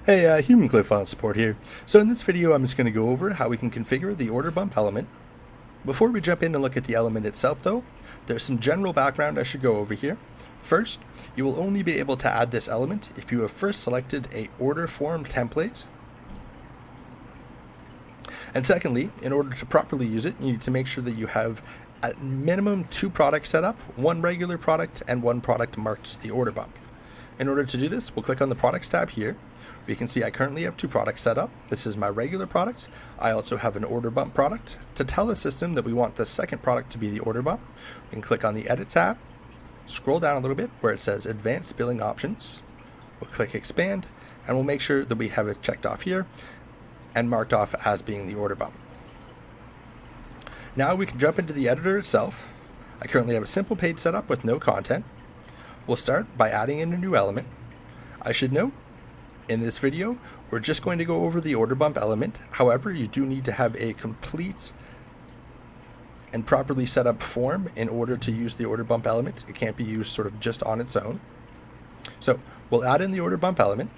Hey, Human ClickFunnels support here. So in this video, I'm just going to go over how we can configure the order bump element. Before we jump in and look at the element itself though, there's some general background I should go over here. First, you will only be able to add this element if you have first selected a order form template. And secondly, in order to properly use it, you need to make sure that you have at minimum 2 products set up, 1 regular product and 1 product marked as the order bump. In order to do this, we'll click on the products tab here. You can see I currently have 2 products set up. This is my regular product. I also have an order bump product. To tell the system that we want the second product to be the order bump, we can click on the edit tab, scroll down a little bit where it says advanced billing options. We'll click expand and we'll make sure that we have it checked off here and marked off as being the order bump. Now we can jump into the editor itself. I currently have a simple page set up with no content. We'll start by adding in a new element. I should note, in this video, we're just going to go over the order bump element. However, you do need to have a complete and properly set up form in order to use the order bump element. It can't be used sort of just on its own. So we'll add in the order bump element.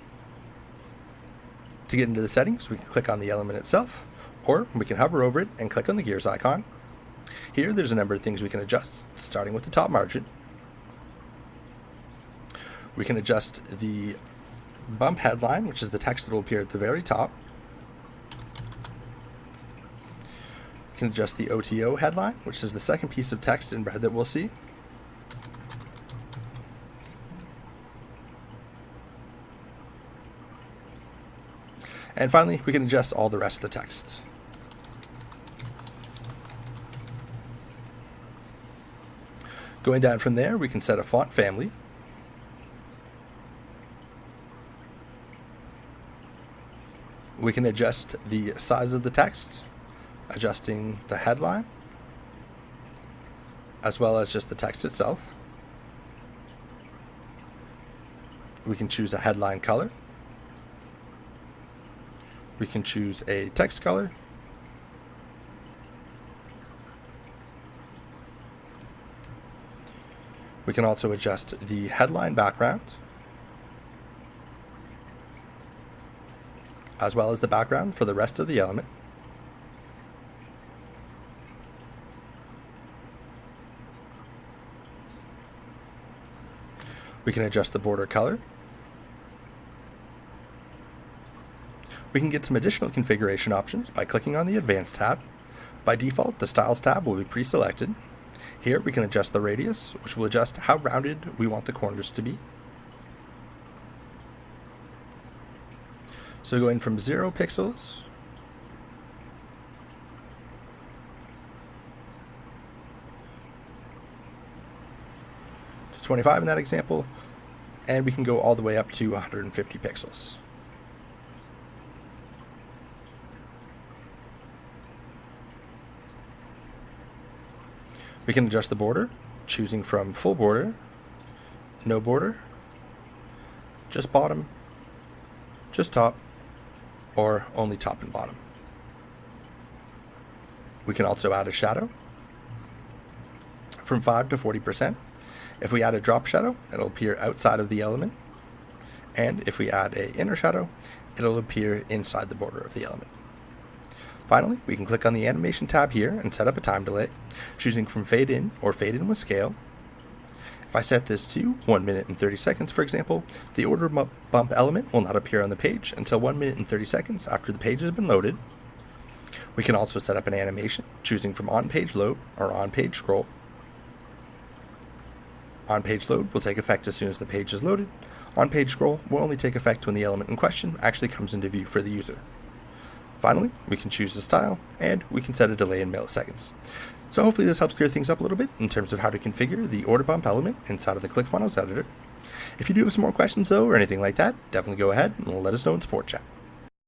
To get into the settings, we can click on the element itself, or we can hover over it and click on the gears icon. Here, there's a number of things we can adjust, starting with the top margin. We can adjust the bump headline, which is the text that will appear at the very top. We can adjust the OTO headline, which is the second piece of text in red that we'll see. And finally, we can adjust all the rest of the text. Going down from there, we can set a font family. We can adjust the size of the text, adjusting the headline, as well as just the text itself. We can choose a headline color. We can choose a text color. We can also adjust the headline background, as well as the background for the rest of the element. We can adjust the border color. We can get some additional configuration options by clicking on the Advanced tab. By default, the Styles tab will be pre-selected. Here we can adjust the radius, which will adjust how rounded we want the corners to be. So going from 0 pixels to 25 in that example, and we can go all the way up to 150 pixels. We can adjust the border, choosing from full border, no border, just bottom, just top, or only top and bottom. We can also add a shadow from 5 to 40%. If we add a drop shadow, it'll appear outside of the element. And if we add an inner shadow, it'll appear inside the border of the element. Finally, we can click on the animation tab here and set up a time delay, choosing from fade in or fade in with scale. If I set this to 1 minute and 30 seconds, for example, the order bump element will not appear on the page until 1 minute and 30 seconds after the page has been loaded. We can also set up an animation, choosing from on-page load or on-page scroll. On-page load will take effect as soon as the page is loaded. On-page scroll will only take effect when the element in question actually comes into view for the user. Finally, we can choose the style, and we can set a delay in milliseconds. So hopefully this helps clear things up a little bit in terms of how to configure the order bump element inside of the ClickFunnels editor. If you do have some more questions though, or anything like that, definitely go ahead and let us know in support chat.